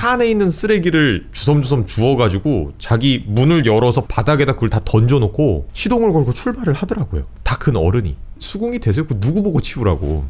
차 안에 있는 쓰레기를 주섬주섬 주워가지고 자기 문을 열어서 바닥에다 그걸 다 던져놓고 시동을 걸고 출발을 하더라고요. 다 큰 어른이. 수긍이 되세요? 그 누구 보고 치우라고.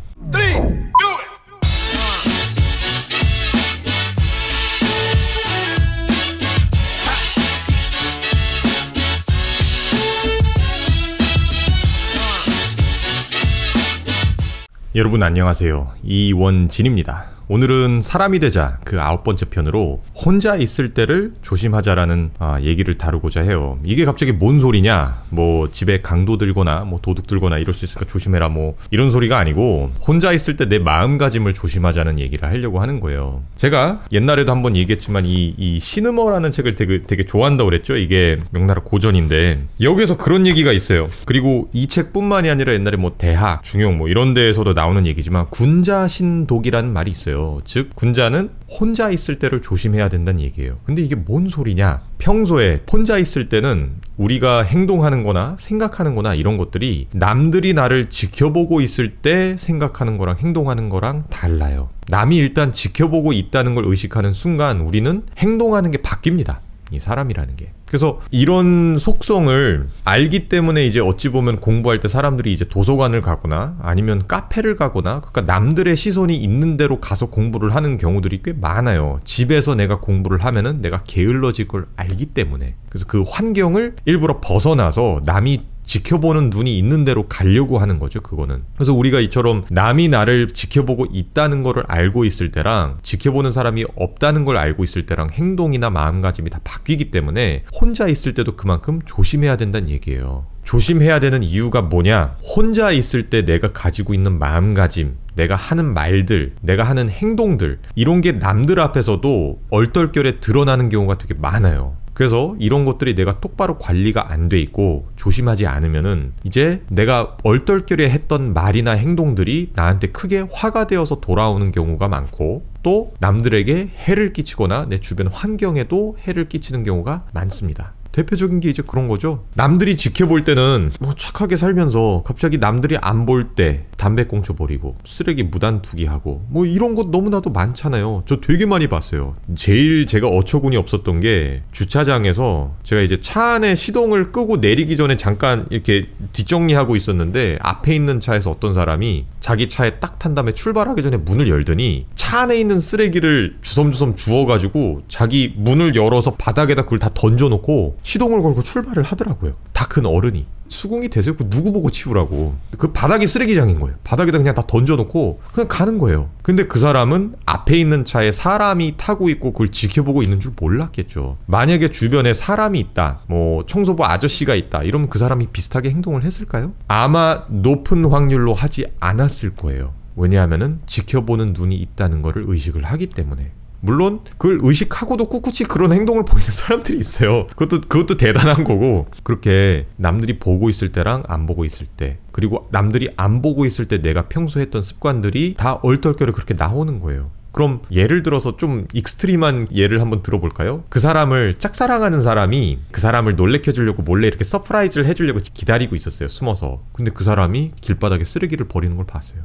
여러분 안녕하세요. 이원진입니다. 오늘은 사람이 되자 그 9번째 편으로 혼자 있을 때를 조심하자라는 얘기를 다루고자 해요. 이게 갑자기 뭔 소리냐? 뭐 집에 강도 들거나 뭐 도둑 들거나 이럴 수 있으니까 조심해라 뭐 이런 소리가 아니고 혼자 있을 때 내 마음가짐을 조심하자는 얘기를 하려고 하는 거예요. 제가 옛날에도 한번 얘기했지만 이 시느머라는 책을 되게 좋아한다고 그랬죠. 이게 명나라 고전인데 여기서 그런 얘기가 있어요. 그리고 이 책뿐만이 아니라 옛날에 뭐 대학, 중용 뭐 이런 데에서도 나오는 얘기지만 군자신독이라는 말이 있어요. 즉 군자는 혼자 있을 때를 조심해야 된다는 얘기예요. 근데 이게 뭔 소리냐? 평소에 혼자 있을 때는 우리가 행동하는 거나 생각하는 거나 이런 것들이 남들이 나를 지켜보고 있을 때 생각하는 거랑 행동하는 거랑 달라요. 남이 일단 지켜보고 있다는 걸 의식하는 순간 우리는 행동하는 게 바뀝니다. 이 사람이라는 게. 그래서 이런 속성을 알기 때문에 이제 어찌 보면 공부할 때 사람들이 이제 도서관을 가거나 아니면 카페를 가거나 그러니까 남들의 시선이 있는 대로 가서 공부를 하는 경우들이 꽤 많아요. 집에서 내가 공부를 하면은 내가 게을러질 걸 알기 때문에. 그래서 그 환경을 일부러 벗어나서 남이 지켜보는 눈이 있는 대로 가려고 하는 거죠, 그거는. 그래서 우리가 이처럼 남이 나를 지켜보고 있다는 거를 알고 있을 때랑 지켜보는 사람이 없다는 걸 알고 있을 때랑 행동이나 마음가짐이 다 바뀌기 때문에 혼자 있을 때도 그만큼 조심해야 된다는 얘기예요. 조심해야 되는 이유가 뭐냐? 혼자 있을 때 내가 가지고 있는 마음가짐, 내가 하는 말들, 내가 하는 행동들 이런 게 남들 앞에서도 얼떨결에 드러나는 경우가 되게 많아요. 그래서 이런 것들이 내가 똑바로 관리가 안 돼 있고 조심하지 않으면은 이제 내가 얼떨결에 했던 말이나 행동들이 나한테 크게 화가 되어서 돌아오는 경우가 많고 또 남들에게 해를 끼치거나 내 주변 환경에도 해를 끼치는 경우가 많습니다. 대표적인 게 이제 그런 거죠. 남들이 지켜볼 때는 뭐 착하게 살면서 갑자기 남들이 안 볼 때 담배 꽁초 버리고 쓰레기 무단 투기하고 뭐 이런 것 너무나도 많잖아요. 저 되게 많이 봤어요. 제일 제가 어처구니 없었던 게 주차장에서 제가 이제 차 안에 시동을 끄고 내리기 전에 잠깐 이렇게 뒷정리하고 있었는데 앞에 있는 차에서 어떤 사람이 자기 차에 딱 탄 다음에 출발하기 전에 문을 열더니 차 안에 있는 쓰레기를 주섬주섬 주워가지고 자기 문을 열어서 바닥에다 그걸 다 던져놓고 시동을 걸고 출발을 하더라고요. 다 큰 어른이. 수긍이 되세요? 그 누구 보고 치우라고. 그 바닥이 쓰레기장인 거예요. 바닥에다 그냥 다 던져놓고 그냥 가는 거예요. 근데 그 사람은 앞에 있는 차에 사람이 타고 있고 그걸 지켜보고 있는 줄 몰랐겠죠. 만약에 주변에 사람이 있다, 뭐 청소부 아저씨가 있다 이러면 그 사람이 비슷하게 행동을 했을까요? 아마 높은 확률로 하지 않았을 거예요. 왜냐하면은 지켜보는 눈이 있다는 거를 의식을 하기 때문에. 물론 그걸 의식하고도 꿋꿋이 그런 행동을 보이는 사람들이 있어요. 그것도 대단한 거고. 그렇게 남들이 보고 있을 때랑 안 보고 있을 때 그리고 남들이 안 보고 있을 때 내가 평소에 했던 습관들이 다 얼떨결에 그렇게 나오는 거예요. 그럼 예를 들어서 좀 익스트림한 예를 한번 들어볼까요? 그 사람을 짝사랑하는 사람이 그 사람을 놀래켜주려고 몰래 이렇게 서프라이즈를 해주려고 기다리고 있었어요. 숨어서. 근데 그 사람이 길바닥에 쓰레기를 버리는 걸 봤어요.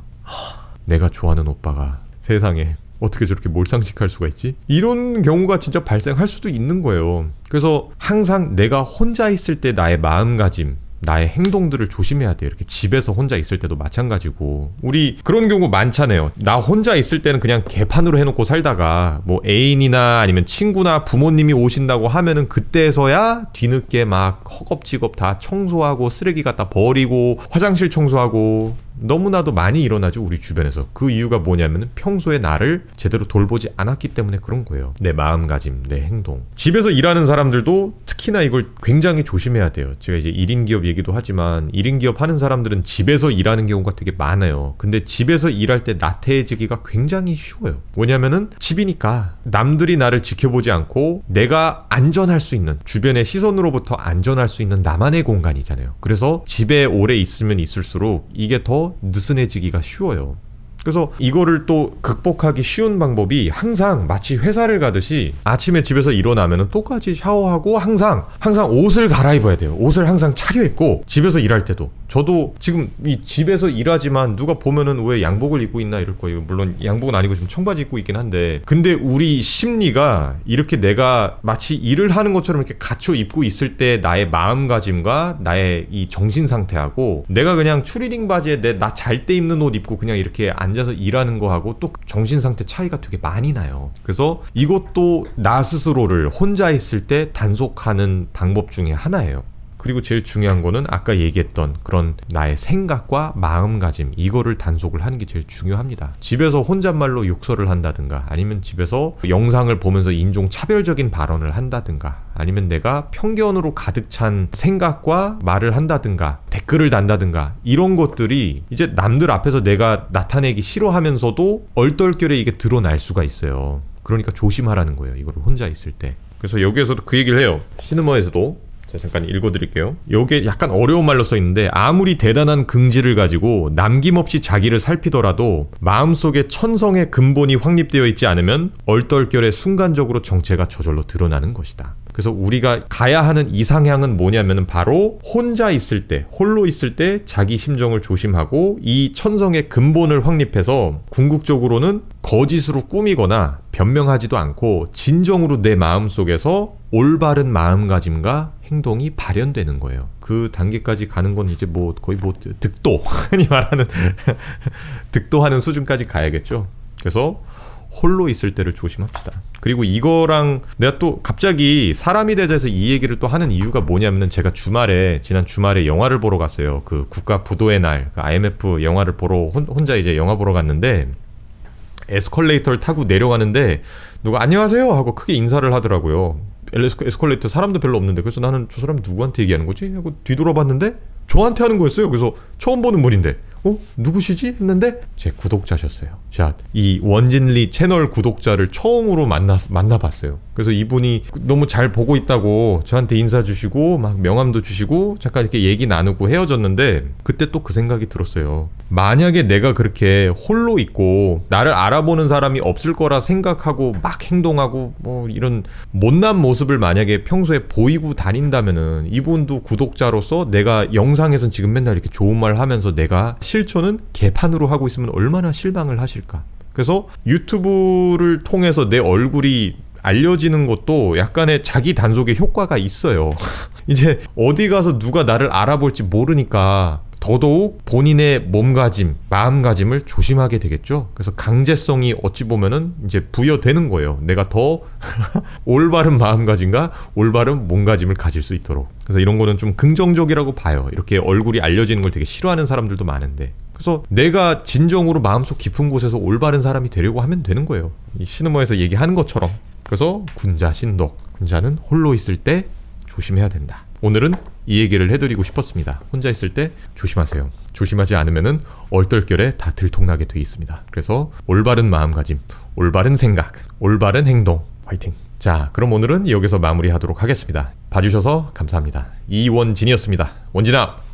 내가 좋아하는 오빠가 세상에 어떻게 저렇게 몰상식할 수가 있지? 이런 경우가 진짜 발생할 수도 있는 거예요. 그래서 항상 내가 혼자 있을 때 나의 마음가짐, 나의 행동들을 조심해야 돼요. 이렇게 집에서 혼자 있을 때도 마찬가지고. 우리 그런 경우 많잖아요. 나 혼자 있을 때는 그냥 개판으로 해놓고 살다가 뭐 애인이나 아니면 친구나 부모님이 오신다고 하면은 그때서야 뒤늦게 막 허겁지겁 다 청소하고 쓰레기 갖다 버리고 화장실 청소하고 너무나도 많이 일어나죠, 우리 주변에서. 그 이유가 뭐냐면 평소에 나를 제대로 돌보지 않았기 때문에 그런 거예요. 내 마음가짐, 내 행동. 집에서 일하는 사람들도 특히나 이걸 굉장히 조심해야 돼요. 제가 이제 1인 기업 얘기도 하지만 1인 기업 하는 사람들은 집에서 일하는 경우가 되게 많아요. 근데 집에서 일할 때 나태해지기가 굉장히 쉬워요. 왜냐면은 집이니까 남들이 나를 지켜보지 않고 내가 안전할 수 있는, 주변의 시선으로부터 안전할 수 있는 나만의 공간이잖아요. 그래서 집에 오래 있으면 있을수록 이게 더 느슨해지기가 쉬워요. 그래서 이거를 또 극복하기 쉬운 방법이 항상 마치 회사를 가듯이 아침에 집에서 일어나면은 똑같이 샤워하고 항상 옷을 갈아입어야 돼요. 옷을 항상 차려입고 집에서 일할 때도. 저도 지금 이 집에서 일하지만 누가 보면은 왜 양복을 입고 있나 이럴 거예요. 물론 양복은 아니고 지금 청바지 입고 있긴 한데, 근데 우리 심리가 이렇게 내가 마치 일을 하는 것처럼 이렇게 갖춰 입고 있을 때 나의 마음가짐과 나의 이 정신 상태하고, 내가 그냥 추리닝 바지에 나 잘 때 입는 옷 입고 그냥 이렇게 앉아서 일하는 거하고 또 정신 상태 차이가 되게 많이 나요. 그래서 이것도 나 스스로를 혼자 있을 때 단속하는 방법 중에 하나예요. 그리고 제일 중요한 거는 아까 얘기했던 그런 나의 생각과 마음가짐, 이거를 단속을 하는 게 제일 중요합니다. 집에서 혼잣말로 욕설을 한다든가, 아니면 집에서 영상을 보면서 인종차별적인 발언을 한다든가, 아니면 내가 편견으로 가득 찬 생각과 말을 한다든가, 댓글을 단다든가, 이런 것들이 이제 남들 앞에서 내가 나타내기 싫어하면서도 얼떨결에 이게 드러날 수가 있어요. 그러니까 조심하라는 거예요, 이거를 혼자 있을 때. 그래서 여기에서도 그 얘기를 해요. 시네마에서도. 잠깐 읽어드릴게요. 요게 약간 어려운 말로 써있는데, 아무리 대단한 긍지를 가지고 남김없이 자기를 살피더라도 마음속에 천성의 근본이 확립되어 있지 않으면 얼떨결에 순간적으로 정체가 저절로 드러나는 것이다. 그래서 우리가 가야 하는 이상향은 뭐냐면은 바로 혼자 있을 때, 홀로 있을 때 자기 심정을 조심하고 이 천성의 근본을 확립해서 궁극적으로는 거짓으로 꾸미거나 변명하지도 않고 진정으로 내 마음속에서 올바른 마음가짐과 행동이 발현되는 거예요. 그 단계까지 가는 건 이제 뭐 거의 뭐 득도, 흔히 말하는 득도하는 수준까지 가야겠죠. 그래서 홀로 있을 때를 조심합시다. 그리고 이거랑 내가 또 갑자기 사람이 되자에서 이 얘기를 또 하는 이유가 뭐냐면은, 제가 지난 주말에 영화를 보러 갔어요. 그 국가 부도의 날, 그 IMF 영화를 보러 혼자 이제 영화 보러 갔는데, 에스컬레이터를 타고 내려가는데 누가 안녕하세요 하고 크게 인사를 하더라고요. 에스컬레이터 사람도 별로 없는데, 그래서 나는 저 사람 누구한테 얘기하는 거지? 하고 뒤돌아봤는데 저한테 하는 거였어요. 그래서 처음 보는 분인데 누구시지? 했는데 제 구독자셨어요. 자, 이 원진리 채널 구독자를 처음으로 만나봤어요. 그래서 이분이 너무 잘 보고 있다고 저한테 인사 주시고 막 명함도 주시고 잠깐 이렇게 얘기 나누고 헤어졌는데, 그때 또 그 생각이 들었어요. 만약에 내가 그렇게 홀로 있고 나를 알아보는 사람이 없을 거라 생각하고 막 행동하고 뭐 이런 못난 모습을 만약에 평소에 보이고 다닌다면은, 이분도 구독자로서 내가 영상에선 지금 맨날 이렇게 좋은 말 하면서 내가 실천은 개판으로 하고 있으면 얼마나 실망을 하실까. 그래서 유튜브를 통해서 내 얼굴이 알려지는 것도 약간의 자기 단속의 효과가 있어요. 이제 어디 가서 누가 나를 알아볼지 모르니까 더더욱 본인의 몸가짐, 마음가짐을 조심하게 되겠죠. 그래서 강제성이 어찌 보면은 이제 부여되는 거예요. 내가 더 올바른 마음가짐과 올바른 몸가짐을 가질 수 있도록. 그래서 이런 거는 좀 긍정적이라고 봐요. 이렇게 얼굴이 알려지는 걸 되게 싫어하는 사람들도 많은데, 그래서 내가 진정으로 마음속 깊은 곳에서 올바른 사람이 되려고 하면 되는 거예요. 이 시네마에서 얘기하는 것처럼. 그래서 군자신독, 군자는 홀로 있을 때 조심해야 된다. 오늘은 이 얘기를 해드리고 싶었습니다. 혼자 있을 때 조심하세요. 조심하지 않으면은 얼떨결에 다 들통나게 돼 있습니다. 그래서 올바른 마음가짐, 올바른 생각, 올바른 행동, 화이팅! 자, 그럼 오늘은 여기서 마무리하도록 하겠습니다. 봐주셔서 감사합니다. 이원진이었습니다. 원진아!